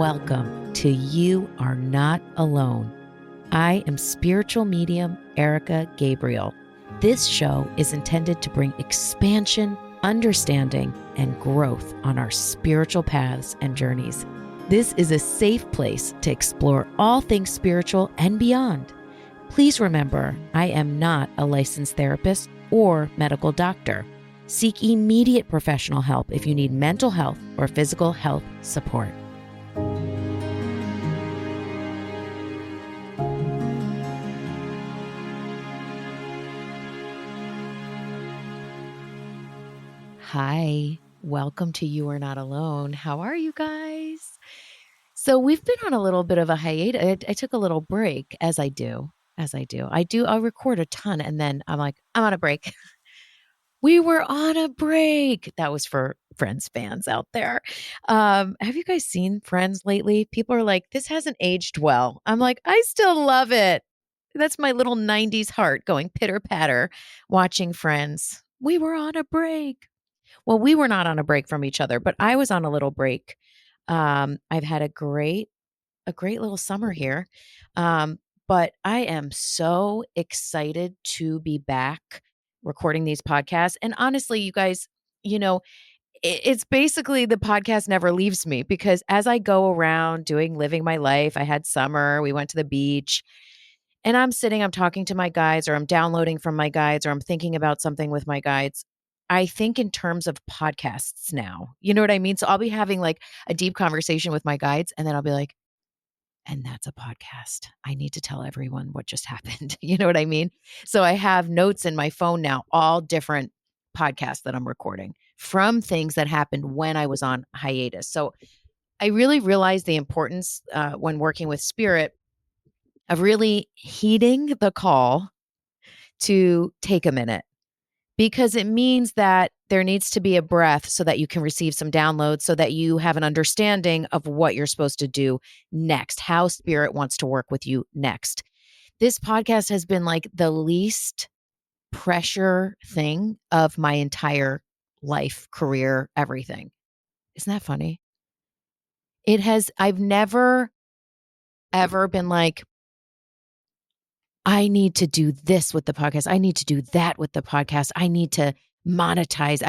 welcome to You Are Not Alone. I am spiritual medium Erica Gabriel. This show is intended to bring expansion, understanding, and growth on our spiritual paths and journeys. This is a safe place to explore all things spiritual and beyond. Please remember, I am not a licensed therapist or medical doctor. Seek immediate professional help if you need mental health or physical health support. Hi, welcome to You Are Not Alone. How are you guys? So we've been on a little bit of a hiatus. I took a little break, as I do. I'll record a ton and then I'm like, I'm on a break. We were on a break. That was for Friends fans out there. Have you guys seen Friends lately? People are like, this hasn't aged well. I'm like, I still love it. That's my little 90s heart going pitter patter watching Friends. We were on a break. Well, we were not on a break from each other, but I was on a little break. I've had a great little summer here. But I am so excited to be back recording these podcasts. And honestly, you guys, it's basically the podcast never leaves me because as I go around living my life, I had summer, we went to the beach. And I'm talking to my guides, or I'm downloading from my guides, or I'm thinking about something with my guides. I think in terms of podcasts now, you know what I mean? So I'll be having like a deep conversation with my guides, and then I'll be like, and that's a podcast. I need to tell everyone what just happened. You know what I mean? So I have notes in my phone now, all different podcasts that I'm recording from things that happened when I was on hiatus. So I really realized the importance when working with spirit of really heeding the call to take a minute, because it means that there needs to be a breath so that you can receive some downloads, so that you have an understanding of what you're supposed to do next, how spirit wants to work with you next. This podcast has been like the least pressure thing of my entire life, career, everything. Isn't that funny? I've never, ever been like, I need to do this with the podcast. I need to do that with the podcast. I need to monetize.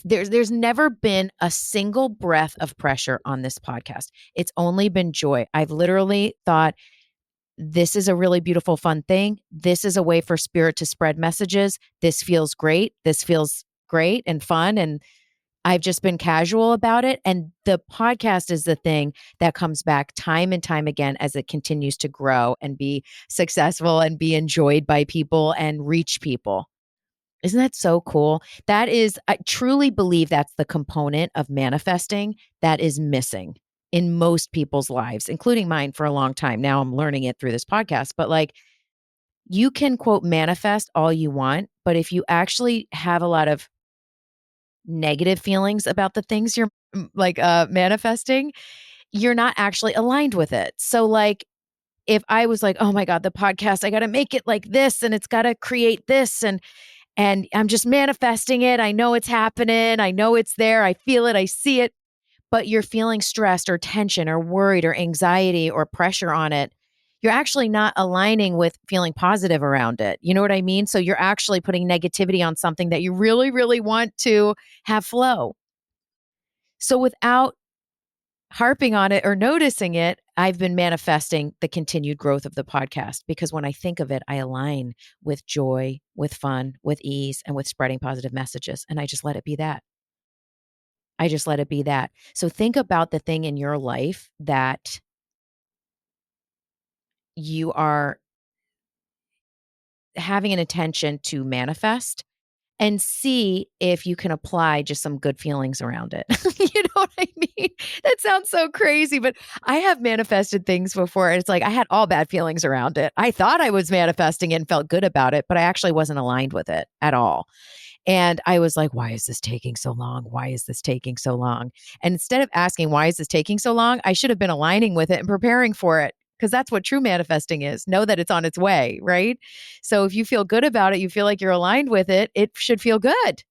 There's never been a single breath of pressure on this podcast. It's only been joy. I've literally thought, this is a really beautiful, fun thing. This is a way for spirit to spread messages. This feels great. This feels great and fun. And I've just been casual about it. And the podcast is the thing that comes back time and time again as it continues to grow and be successful and be enjoyed by people and reach people. Isn't that so cool? I truly believe that's the component of manifesting that is missing in most people's lives, including mine for a long time. Now I'm learning it through this podcast, but like, you can quote manifest all you want, but if you actually have a lot of negative feelings about the things you're manifesting, you're not actually aligned with it. So like, if I was like, oh my God, the podcast, I got to make it like this and it's got to create this and I'm just manifesting it. I know it's happening. I know it's there. I feel it. I see it. But you're feeling stressed or tension or worried or anxiety or pressure on it. You're actually not aligning with feeling positive around it. You know what I mean? So you're actually putting negativity on something that you really, really want to have flow. So without harping on it or noticing it, I've been manifesting the continued growth of the podcast, because when I think of it, I align with joy, with fun, with ease, and with spreading positive messages. And I just let it be that. So think about the thing in your life that you are having an intention to manifest, and see if you can apply just some good feelings around it. You know what I mean? That sounds so crazy, but I have manifested things before. And it's like, I had all bad feelings around it. I thought I was manifesting it and felt good about it, but I actually wasn't aligned with it at all. And I was like, why is this taking so long? Why is this taking so long? And instead of asking, why is this taking so long? I should have been aligning with it and preparing for it. Because that's what true manifesting is. Know that it's on its way, right? So if you feel good about it, you feel like you're aligned with it, it should feel good.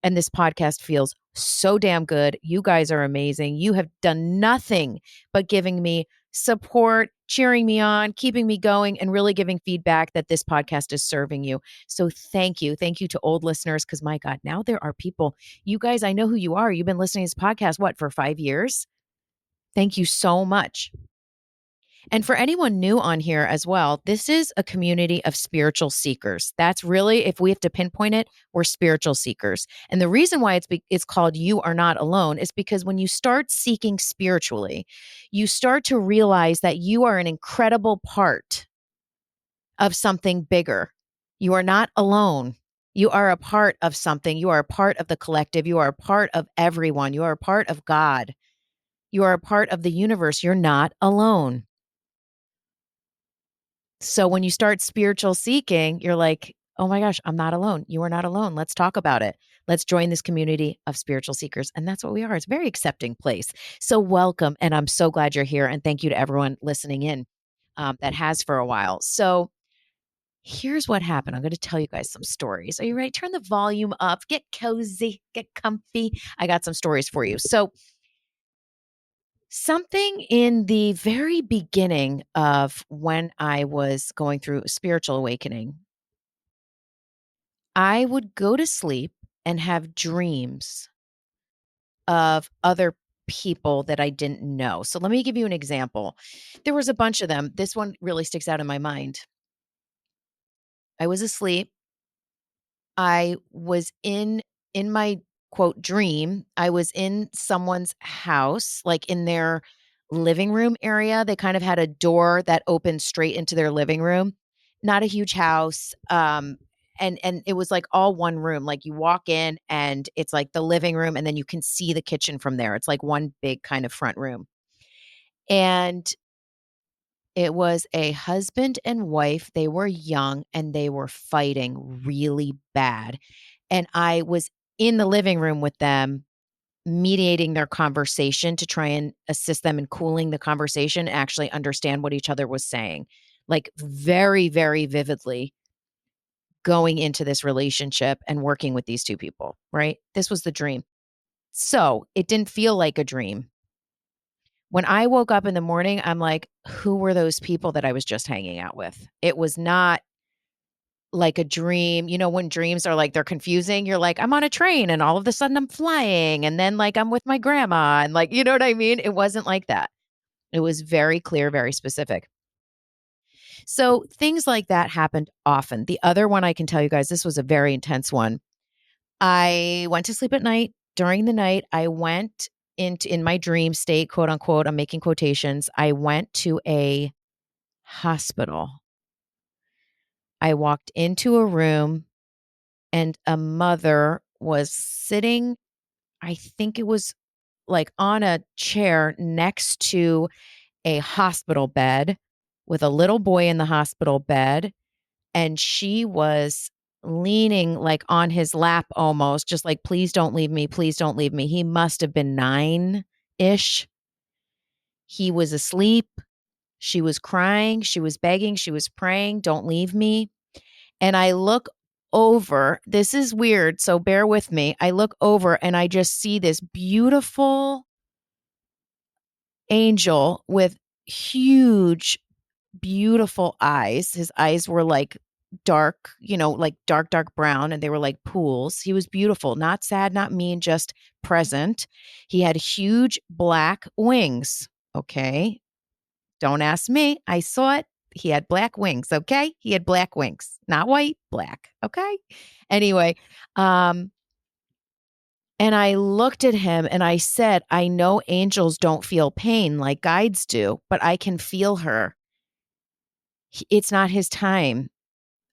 And this podcast feels so damn good. You guys are amazing. You have done nothing but giving me support, cheering me on, keeping me going, and really giving feedback that this podcast is serving you. So thank you. Thank you to old listeners, because my God, now there are people. You guys, I know who you are. You've been listening to this podcast, what, for 5 years? Thank you so much. And for anyone new on here as well, this is a community of spiritual seekers. That's really, if we have to pinpoint it, we're spiritual seekers. And the reason why it's called You Are Not Alone is because when you start seeking spiritually, you start to realize that you are an incredible part of something bigger. You are not alone. You are a part of something. You are a part of the collective. You are a part of everyone. You are a part of God. You are a part of the universe. You're not alone. So when you start spiritual seeking, you're like, oh my gosh, I'm not alone. You are not alone. Let's talk about it. Let's join this community of spiritual seekers. And that's what we are. It's a very accepting place. So welcome. And I'm so glad you're here. And thank you to everyone listening in that has for a while. So here's what happened. I'm going to tell you guys some stories. Are you ready? Turn the volume up, get cozy, get comfy. I got some stories for you. So something in the very beginning of when I was going through a spiritual awakening, I would go to sleep and have dreams of other people that I didn't know. So let me give you an example. There was a bunch of them. This one really sticks out in my mind. I was asleep. I was in my quote dream. I was in someone's house, like in their living room area. They kind of had a door that opened straight into their living room. Not a huge house. And it was like all one room. Like you walk in and it's like the living room and then you can see the kitchen from there. It's like one big kind of front room. And it was a husband and wife. They were young and they were fighting really bad. And I was in the living room with them, mediating their conversation to try and assist them in cooling the conversation, actually understand what each other was saying, like very, very vividly going into this relationship and working with these two people, right? This was the dream. So it didn't feel like a dream. When I woke up in the morning, I'm like, who were those people that I was just hanging out with? It was not like a dream. You know, when dreams are like, they're confusing, you're like, I'm on a train and all of a sudden I'm flying. And then like I'm with my grandma and like, you know what I mean? It wasn't like that. It was very clear, very specific. So things like that happened often. The other one I can tell you guys, this was a very intense one. I went to sleep at night. During the night, I went in my dream state, quote unquote, I'm making quotations. I went to a hospital. I walked into a room and a mother was sitting, I think it was like on a chair next to a hospital bed with a little boy in the hospital bed. And she was leaning like on his lap almost, just like, please don't leave me. Please don't leave me. He must have been 9-ish. He was asleep. She was crying. She was begging. She was praying, don't leave me. And I look over. This is weird, so bear with me. I look over and I just see this beautiful angel with huge, beautiful eyes. His eyes were like dark, like dark, dark brown, and they were like pools. He was beautiful, not sad, not mean, just present. He had huge black wings. Okay. Don't ask me. I saw it. He had black wings. Okay. He had black wings, not white, black. Okay. Anyway, and I looked at him and I said, I know angels don't feel pain like guides do, but I can feel her. It's not his time.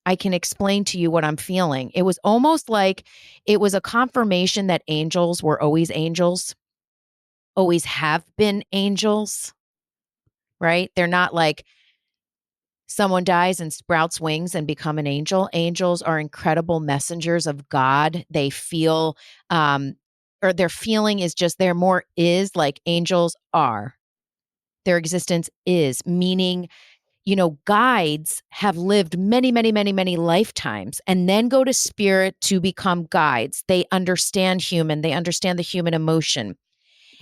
I can explain to you what I'm feeling. It was almost like it was a confirmation that angels were always angels, always have been angels, right? They're not like someone dies and sprouts wings and become an angel. Angels are incredible messengers of God. They feel, or their feeling is just, they're more is like angels are. Their existence is, meaning Guides have lived many, many, many, many lifetimes and then go to spirit to become guides. They understand they understand the human emotion.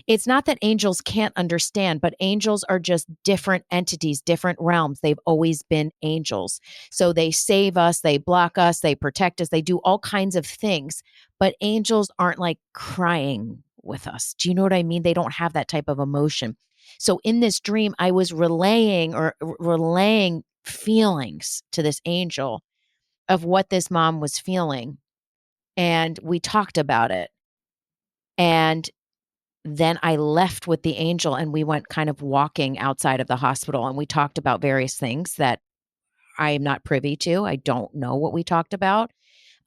It's not that angels can't understand, but angels are just different entities, different realms. They've always been angels. So they save us, they block us, they protect us, they do all kinds of things. But angels aren't like crying with us. Do you know what I mean? They don't have that type of emotion. So in this dream, I was relaying feelings to this angel of what this mom was feeling. And we talked about it. And then I left with the angel and we went kind of walking outside of the hospital and we talked about various things that I am not privy to. I don't know what we talked about.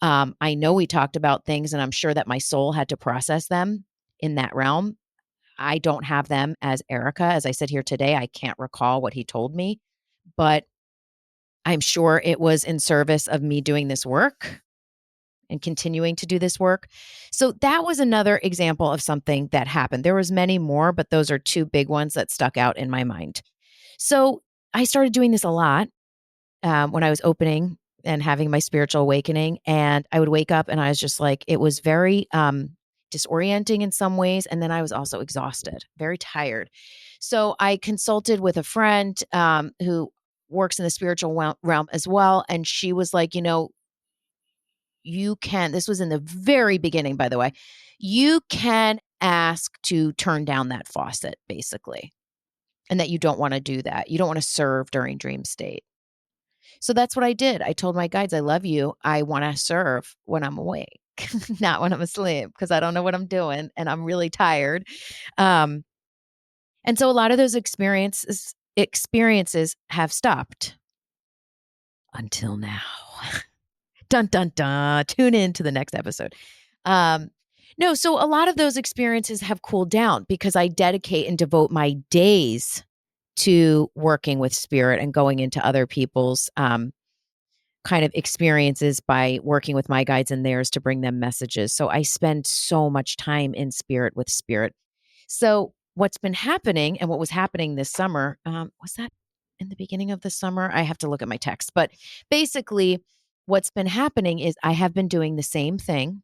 I know we talked about things and I'm sure that my soul had to process them in that realm. I don't have them as Erica. As I sit here today, I can't recall what he told me, but I'm sure it was in service of me doing this work and continuing to do this work. So that was another example of something that happened. There was many more, but those are two big ones that stuck out in my mind. So I started doing this a lot when I was opening and having my spiritual awakening. And I would wake up and I was just like, it was very disorienting in some ways. And then I was also exhausted, very tired. So I consulted with a friend who works in the spiritual realm as well. And she was like, this was in the very beginning, by the way, you can ask to turn down that faucet, basically, and that you don't want to do that. You don't want to serve during dream state. So that's what I did. I told my guides, I love you. I want to serve when I'm awake, not when I'm asleep, because I don't know what I'm doing and I'm really tired. Um, and so a lot of those experiences have stopped until now. Dun, dun, dun. Tune in to the next episode. No, so a lot of those experiences have cooled down because I dedicate and devote my days to working with spirit and going into other people's kind of experiences by working with my guides and theirs to bring them messages. So I spend so much time in spirit with spirit. So what's been happening and what was happening this summer, was that in the beginning of the summer? I have to look at my text, but basically what's been happening is I have been doing the same thing,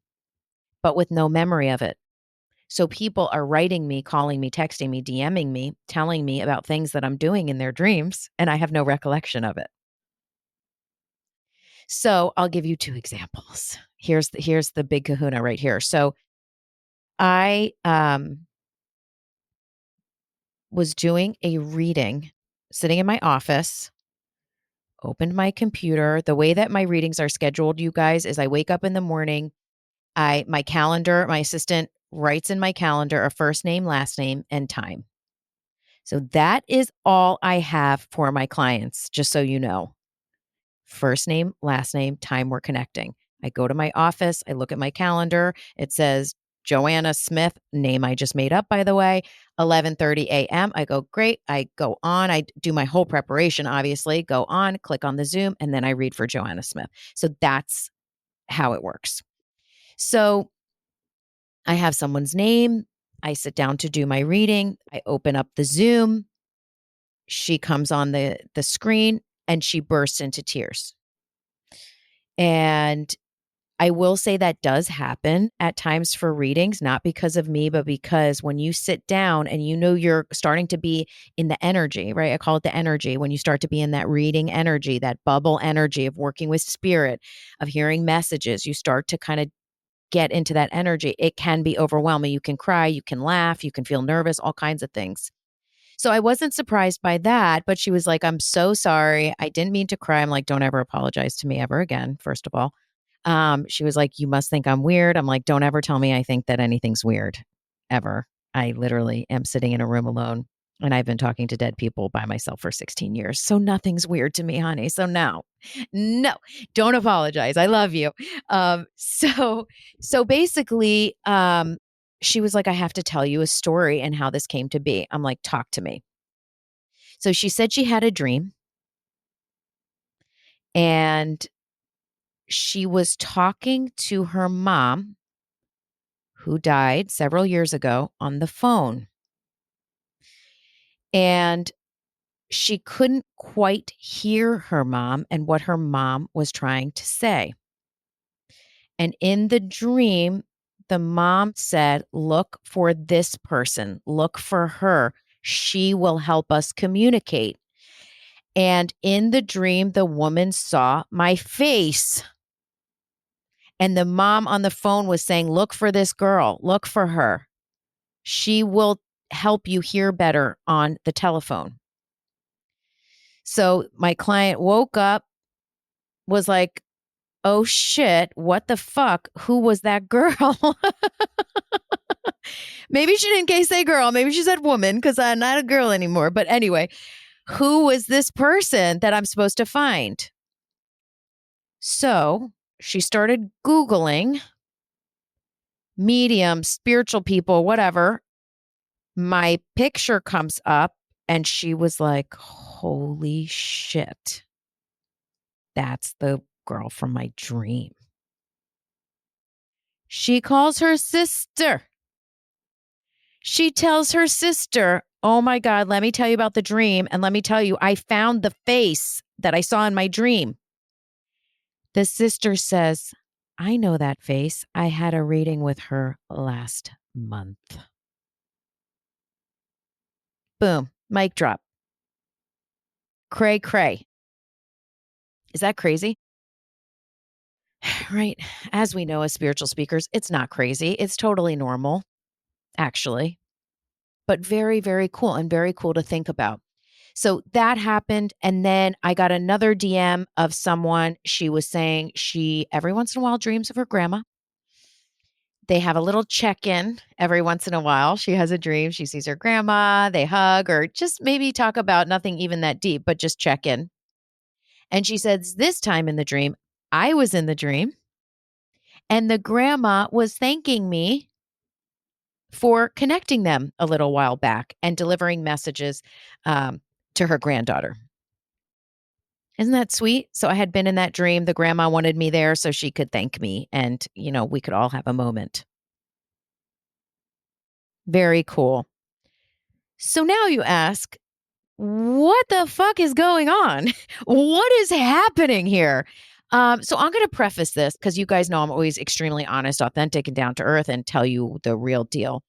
but with no memory of it. So people are writing me, calling me, texting me, DMing me, telling me about things that I'm doing in their dreams, and I have no recollection of it. So I'll give you two examples. Here's the big kahuna right here. So I was doing a reading, sitting in my office, opened my computer. The way that my readings are scheduled, you guys, is I wake up in the morning, my calendar, my assistant writes in my calendar a first name, last name, and time. So that is all I have for my clients, just so you know. First name, last name, time we're connecting. I go to my office, I look at my calendar. It says Joanna Smith, name I just made up, by the way, 11:30 a.m. I go, great. I go on. I do my whole preparation, obviously, go on, click on the Zoom, and then I read for Joanna Smith. So that's how it works. So I have someone's name. I sit down to do my reading. I open up the Zoom. She comes on the screen and she bursts into tears. And I will say that does happen at times for readings, not because of me, but because when you sit down and you're starting to be in the energy, right? I call it the energy. When you start to be in that reading energy, that bubble energy of working with spirit, of hearing messages, you start to kind of get into that energy. It can be overwhelming. You can cry, you can laugh, you can feel nervous, all kinds of things. So I wasn't surprised by that, but she was like, I'm so sorry. I didn't mean to cry. I'm like, don't ever apologize to me ever again, first of all. She was like, you must think I'm weird. I'm like, don't ever tell me I think that anything's weird, ever. I literally am sitting in a room alone and I've been talking to dead people by myself for 16 years. So nothing's weird to me, honey. So no, don't apologize. I love you. So basically, she was like, I have to tell you a story and how this came to be. I'm like, talk to me. So she said she had a dream and she was talking to her mom, who died several years ago, on the phone. And she couldn't quite hear her mom and what her mom was trying to say. And in the dream, the mom said, "Look for this person, look for her. She will help us communicate." And in the dream, the woman saw my face. And the mom on the phone was saying, "Look for this girl, look for her. She will help you hear better on the telephone." So my client woke up, was like, "Oh shit, what the fuck? Who was that girl?" Maybe she didn't say girl. Maybe she said woman because I'm not a girl anymore. But anyway, who was this person that I'm supposed to find? So she started Googling mediums, spiritual people, whatever. My picture comes up and she was like, "Holy shit. That's the girl from my dream." She calls her sister. She tells her sister, "Oh my God, let me tell you about the dream. And let me tell you, I found the face that I saw in my dream." The sister says, "I know that face. I had a reading with her last month." Boom, mic drop. Cray, cray. Is that crazy? Right. As we know as spiritual speakers, it's not crazy. It's totally normal, actually, but very, very cool and very cool to think about. So that happened. And then I got another DM of someone. She was saying she every once in a while dreams of her grandma. They have a little check in every once in a while. She has a dream. She sees her grandma. They hug or just maybe talk about nothing even that deep, but just check in. And she says, this time in the dream, I was in the dream and the grandma was thanking me for connecting them a little while back and delivering messages to her granddaughter. Isn't that sweet? So I had been in that dream. The grandma wanted me there so she could thank me and, we could all have a moment. Very cool. So now you ask, what the fuck is going on? What is happening here? So I'm going to preface this because you guys know I'm always extremely honest, authentic, and down to earth and tell you the real deal.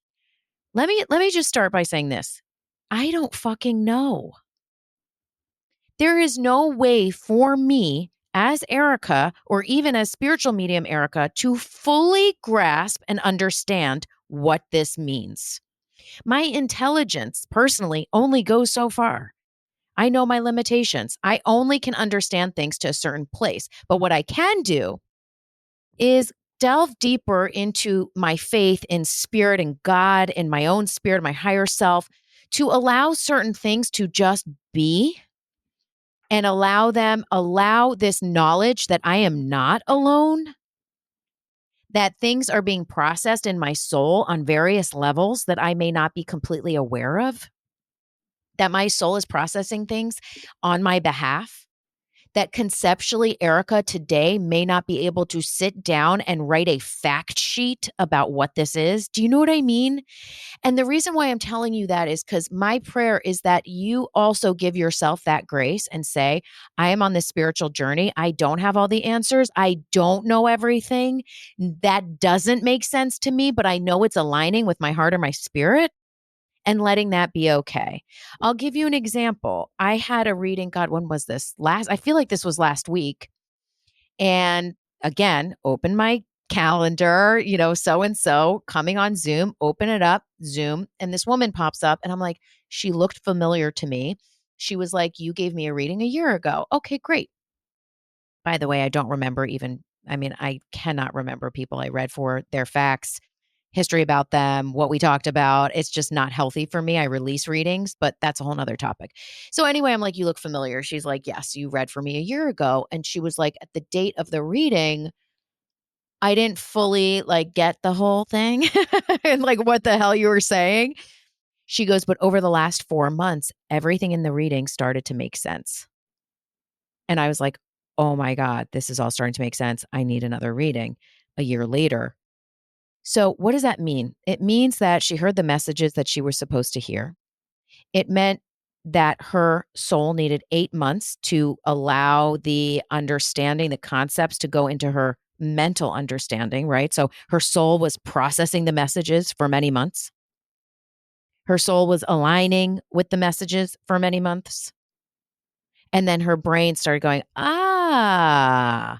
Let me just start by saying this. I don't fucking know. There is no way for me as Erica or even as spiritual medium Erica to fully grasp and understand what this means. My intelligence personally only goes so far. I know my limitations. I only can understand things to a certain place. But what I can do is delve deeper into my faith in spirit and God, in my own spirit, my higher self, to allow certain things to just be and allow this knowledge that I am not alone, that things are being processed in my soul on various levels that I may not be completely aware of, that my soul is processing things on my behalf, that conceptually Erica today may not be able to sit down and write a fact sheet about what this is. Do you know what I mean? And the reason why I'm telling you that is because my prayer is that you also give yourself that grace and say, I am on this spiritual journey. I don't have all the answers. I don't know everything. That doesn't make sense to me, but I know it's aligning with my heart or my spirit. And letting that be okay. I'll give you an example. I had a reading, God, when was this? I feel like this was last week. And again, open my calendar, so and so coming on Zoom, open it up, Zoom, and this woman pops up. And I'm like, she looked familiar to me. She was like, you gave me a reading a year ago. Okay, great. By the way, I don't remember I cannot remember people I read for, their facts, history about them, what we talked about. It's just not healthy for me. I release readings, but that's a whole nother topic. So anyway, I'm like, you look familiar. She's like, yes, you read for me a year ago. And she was like, at the date of the reading, I didn't fully get the whole thing and what the hell you were saying. She goes, but over the last 4 months, everything in the reading started to make sense. And I was like, oh my God, this is all starting to make sense. I need another reading a year later. So what does that mean? It means that she heard the messages that she was supposed to hear. It meant that her soul needed 8 months to allow the understanding, the concepts to go into her mental understanding, right? So her soul was processing the messages for many months. Her soul was aligning with the messages for many months. And then her brain started going, oh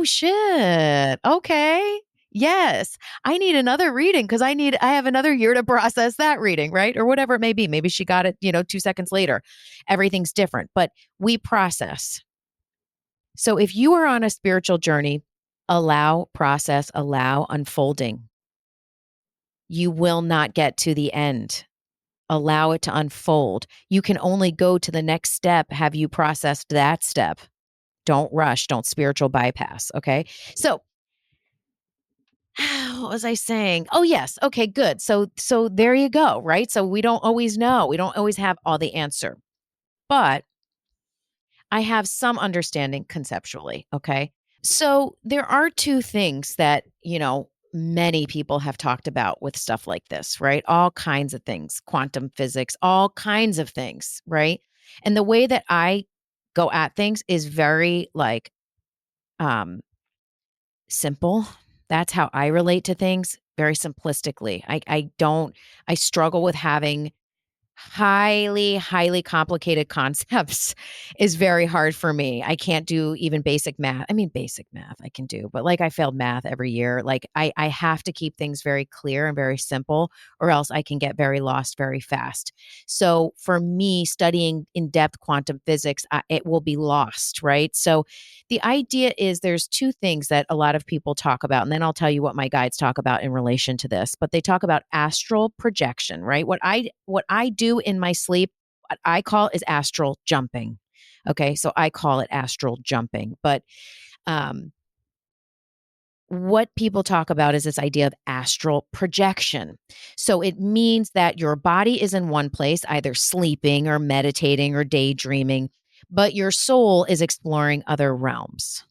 shit. Okay. Yes. I need another reading because I have another year to process that reading, right? Or whatever it may be. Maybe she got it, 2 seconds later. Everything's different, but we process. So if you are on a spiritual journey, allow process, allow unfolding. You will not get to the end. Allow it to unfold. You can only go to the next step. Have you processed that step? Don't rush. Don't spiritual bypass. Okay. So what was I saying? Oh, yes. Okay, good. So there you go. Right. So we don't always know. We don't always have all the answer, but I have some understanding conceptually. Okay. So there are two things that, many people have talked about with stuff like this, right? All kinds of things, quantum physics, all kinds of things, right? And the way that I go at things is very like um simple. That's how I relate to things, very simplistically. I struggle with having highly complicated concepts is very hard for me. I can't do even basic math. I mean, basic math I can do, but like I failed math every year. Like I have to keep things very clear and very simple, or else I can get very lost very fast. So for me, studying in depth quantum physics, it will be lost, right? So the idea is there's two things that a lot of people talk about, and then I'll tell you what my guides talk about in relation to this. But they talk about astral projection, right? What I do in my sleep, what I call is astral jumping. Okay, so I call it astral jumping. But um, what people talk about is this idea of astral projection. So it means that your body is in one place, either sleeping or meditating or daydreaming, but your soul is exploring other realms.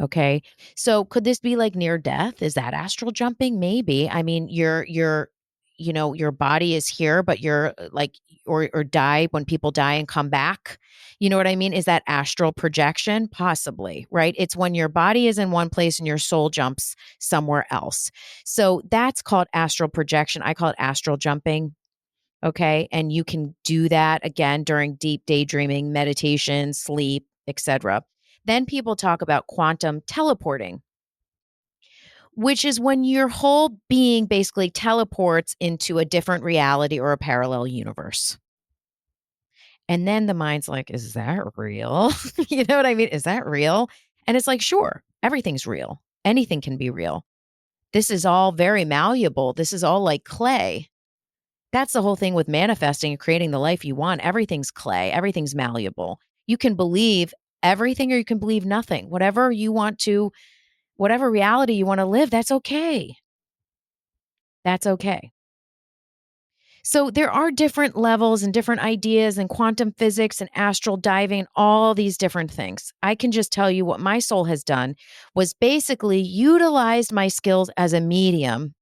Okay. So could this be like near death? Is that astral jumping? Maybe. I mean, your body is here, but you're like, or die when people die and come back. You know what I mean? Is that astral projection? Possibly, right? It's when your body is in one place and your soul jumps somewhere else. So that's called astral projection. I call it astral jumping. Okay. And you can do that again during deep daydreaming, meditation, sleep, etc. Then people talk about quantum teleporting, which is when your whole being basically teleports into a different reality or a parallel universe. And then the mind's like, is that real? You know what I mean? Is that real? And it's like, sure, everything's real. Anything can be real. This is all very malleable. This is all like clay. That's the whole thing with manifesting and creating the life you want. Everything's clay, everything's malleable. You can believe everything or you can believe nothing. Whatever you want to, whatever reality you want to live, that's okay. That's okay. So there are different levels and different ideas and quantum physics and astral diving, all these different things. I can just tell you what my soul has done was basically utilized my skills as a medium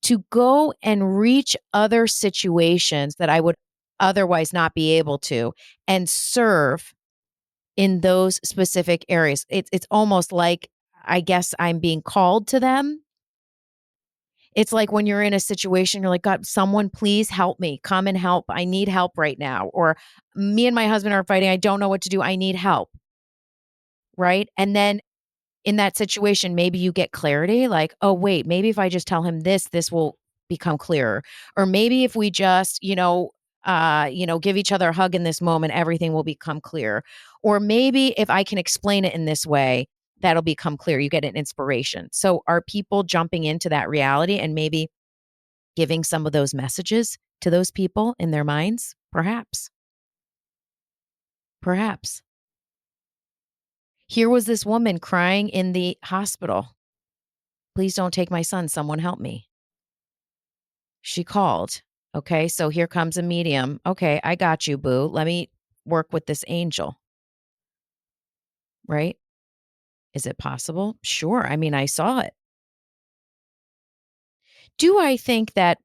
to go and reach other situations that I would otherwise not be able to and serve in those specific areas. It's almost like I guess I'm being called to them. It's like when you're in a situation, you're like, God, someone please help me. Come and help. I need help right now. Or me and my husband are fighting. I don't know what to do. I need help. Right. And then in that situation, maybe you get clarity like, oh, wait, maybe if I just tell him this will become clearer. Or maybe if we just, give each other a hug in this moment, everything will become clear. Or maybe if I can explain it in this way, that'll become clear. You get an inspiration. So are people jumping into that reality and maybe giving some of those messages to those people in their minds? Perhaps. Perhaps. Here was this woman crying in the hospital. Please don't take my son. Someone help me. She called. Okay, so here comes a medium. Okay, I got you, boo. Let me work with this angel, right? Is it possible? Sure. I mean, I saw it. Do I think that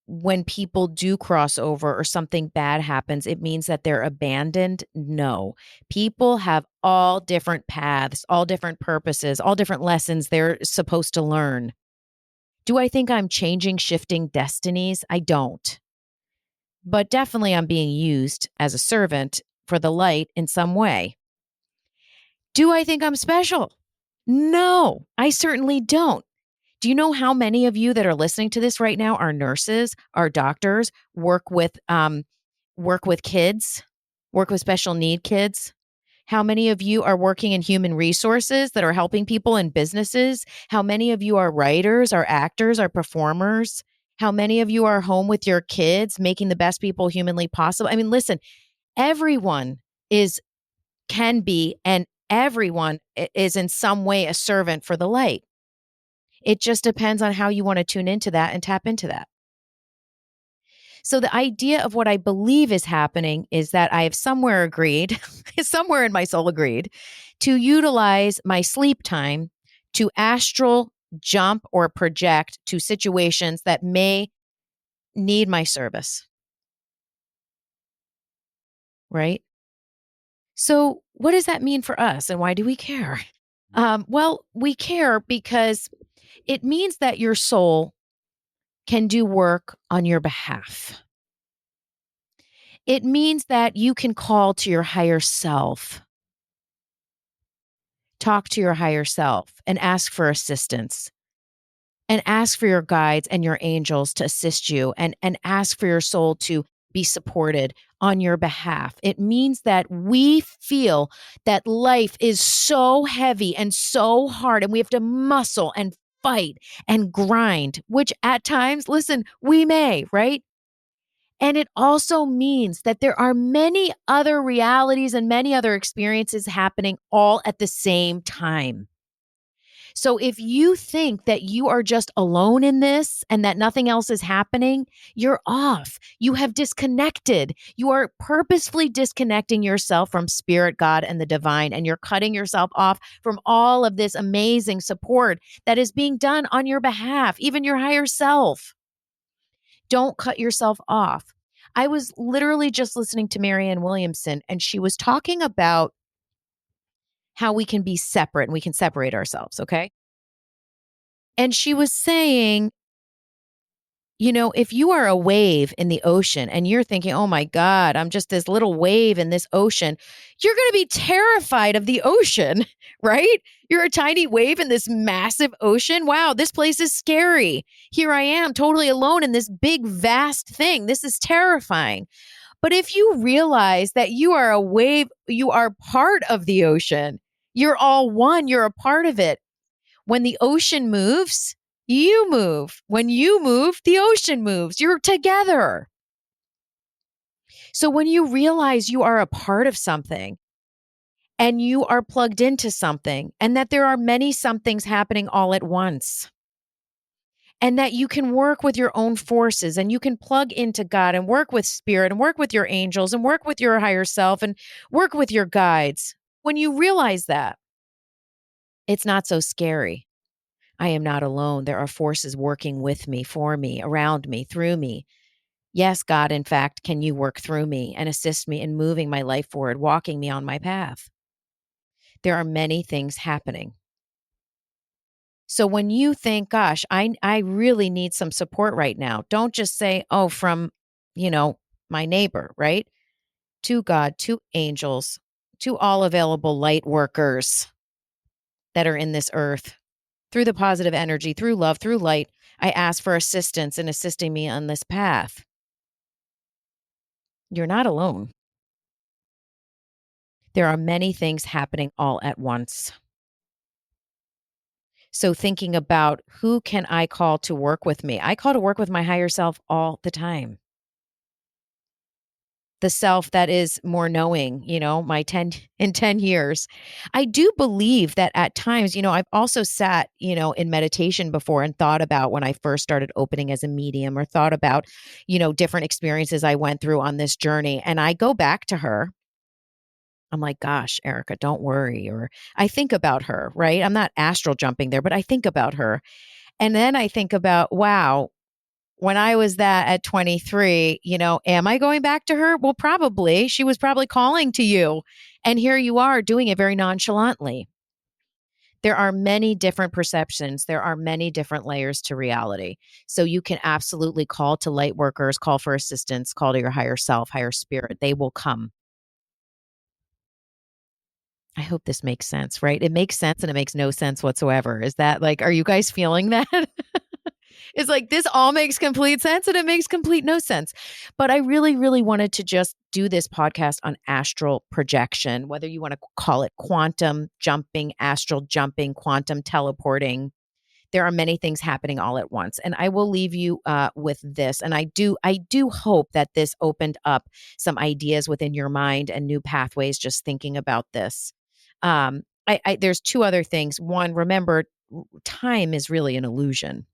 when people do cross over or something bad happens, it means that they're abandoned? No. People have all different paths, all different purposes, all different lessons they're supposed to learn. Do I think I'm changing, shifting destinies? I don't. But definitely I'm being used as a servant for the light in some way. Do I think I'm special? No, I certainly don't. Do you know how many of you that are listening to this right now are nurses, are doctors, work with kids, work with special need kids? How many of you are working in human resources that are helping people in businesses? How many of you are writers, are actors, are performers? How many of you are home with your kids, making the best people humanly possible? I mean, listen, everyone is can be and everyone is in some way a servant for the light. It just depends on how you want to tune into that and tap into that. So the idea of what I believe is happening is that I have somewhere agreed, somewhere in my soul agreed, to utilize my sleep time to astral jump or project to situations that may need my service. Right? So what does that mean for us and why do we care? Well, we care because it means that your soul can do work on your behalf. It means that you can call to your higher self, talk to your higher self, and ask for assistance, and ask for your guides and your angels to assist you, and ask for your soul to be supported on your behalf. It means that we feel that life is so heavy and so hard, and we have to muscle and fight and grind, which at times, listen, we may, right? And it also means that there are many other realities and many other experiences happening all at the same time. So if you think that you are just alone in this and that nothing else is happening, you're off. You have disconnected. You are purposefully disconnecting yourself from spirit, God, and the divine, and you're cutting yourself off from all of this amazing support that is being done on your behalf, even your higher self. Don't cut yourself off. I was literally just listening to Marianne Williamson, and she was talking about how we can be separate and we can separate ourselves. Okay. And she was saying, you know, if you are a wave in the ocean and you're thinking, oh my God, I'm just this little wave in this ocean, you're going to be terrified of the ocean, right? You're a tiny wave in this massive ocean. Wow, this place is scary. Here I am, totally alone in this big, vast thing. This is terrifying. But if you realize that you are a wave, you are part of the ocean, you're all one, you're a part of it. When the ocean moves, you move. When you move, the ocean moves. You're together. So when you realize you are a part of something and you are plugged into something and that there are many somethings happening all at once, and that you can work with your own forces and you can plug into God and work with spirit and work with your angels and work with your higher self and work with your guides. When you realize that, it's not so scary. I am not alone. There are forces working with me, for me, around me, through me. Yes, God, in fact, can you work through me and assist me in moving my life forward, walking me on my path? There are many things happening. So when you think, gosh, I really need some support right now, don't just say, oh, from, my neighbor, right? To God, to angels, to all available light workers that are in this earth. Through the positive energy, through love, through light, I ask for assistance in assisting me on this path. You're not alone. There are many things happening all at once. So thinking about who can I call to work with me? I call to work with my higher self all the time. The self that is more knowing, my 10 in 10 years. I do believe that at times, I've also sat, in meditation before and thought about when I first started opening as a medium or thought about, different experiences I went through on this journey. And I go back to her. I'm like, gosh, Erica, don't worry. Or I think about her, right? I'm not astral jumping there, but I think about her. And then I think about, wow, when I was that at 23, am I going back to her? Well, probably. She was probably calling to you. And here you are doing it very nonchalantly. There are many different perceptions. There are many different layers to reality. So you can absolutely call to light workers, call for assistance, call to your higher self, higher spirit. They will come. I hope this makes sense, right? It makes sense and it makes no sense whatsoever. Is that like, are you guys feeling that? It's like this all makes complete sense and it makes complete no sense. But I really, really wanted to just do this podcast on astral projection, whether you want to call it quantum jumping, astral jumping, quantum teleporting. There are many things happening all at once. And I will leave you with this. And I do hope that this opened up some ideas within your mind and new pathways just thinking about this. There's two other things. One, remember, time is really an illusion.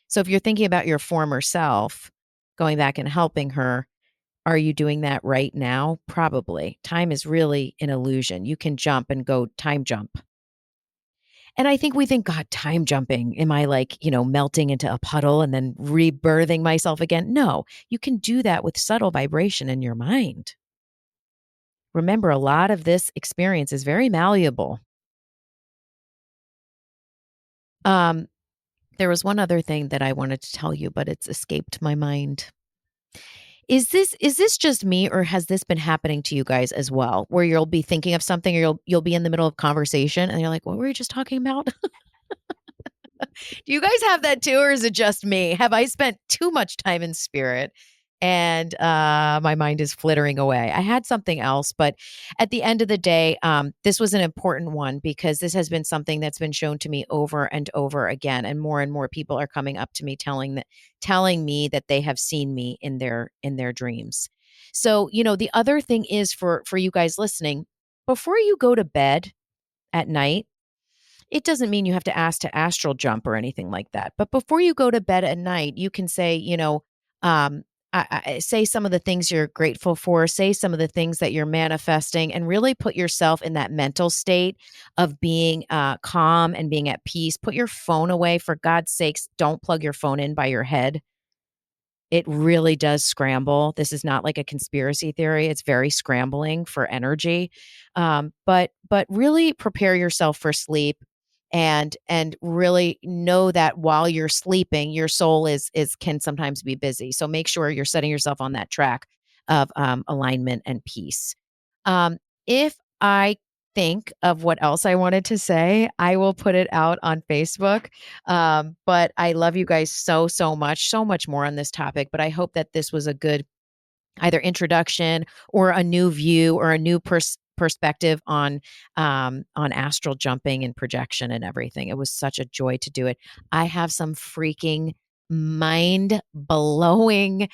So if you're thinking about your former self, going back and helping her, are you doing that right now? Probably. Time is really an illusion. You can jump and go time jump. And I think we think, God, time jumping. Am I like, melting into a puddle and then rebirthing myself again? No, you can do that with subtle vibration in your mind. Remember, a lot of this experience is very malleable. There was one other thing that I wanted to tell you, but it's escaped my mind. Is this just me, or has this been happening to you guys as well, where you'll be thinking of something, or you'll be in the middle of conversation and you're like, what were we just talking about? Do you guys have that too, or is it just me? Have I spent too much time in spirit and my mind is flittering away? I had something else, but at the end of the day, this was an important one because this has been something that's been shown to me over and over again, and more people are coming up to me telling me that they have seen me in their dreams. So, the other thing is for you guys listening, before you go to bed at night, it doesn't mean you have to ask to astral jump or anything like that. But before you go to bed at night, you can say, um, say some of the things you're grateful for, say some of the things that you're manifesting, and really put yourself in that mental state of being calm and being at peace. Put your phone away. For God's sakes, don't plug your phone in by your head. It really does scramble. This is not like a conspiracy theory. It's very scrambling for energy. But really prepare yourself for sleep, and really know that while you're sleeping, your soul is can sometimes be busy. So make sure you're setting yourself on that track of alignment and peace. If I think of what else I wanted to say, I will put it out on Facebook. But I love you guys so, so much more on this topic. But I hope that this was a good either introduction or a new view or a new perspective on astral jumping and projection and everything. It was such a joy to do it. I have some freaking mind blowing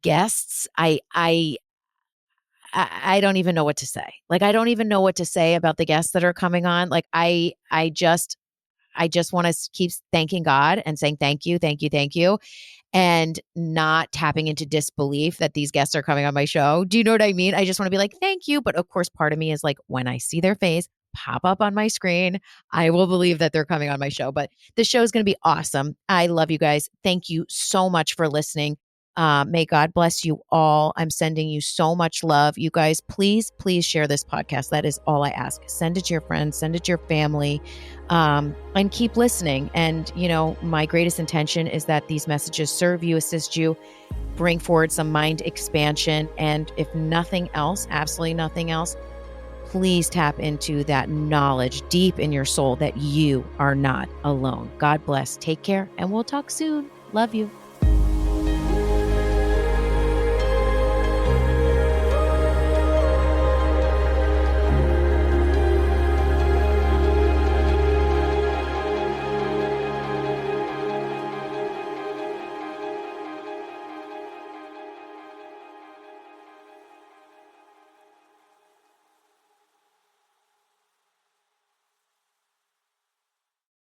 guests. I don't even know what to say. Like, I don't even know what to say about the guests that are coming on. Like, I just want to keep thanking God and saying, thank you, thank you, thank you. And not tapping into disbelief that these guests are coming on my show. Do you know what I mean? I just want to be like, thank you. But of course, part of me is like, when I see their face pop up on my screen, I will believe that they're coming on my show. But the show is going to be awesome. I love you guys. Thank you so much for listening. May God bless you all. I'm sending you so much love. You guys, please share this podcast. That is all I ask. Send it to your friends, send it to your family, and keep listening. And, my greatest intention is that these messages serve you, assist you, bring forward some mind expansion. And if nothing else, absolutely nothing else, please tap into that knowledge deep in your soul that you are not alone. God bless. Take care, and we'll talk soon. Love you.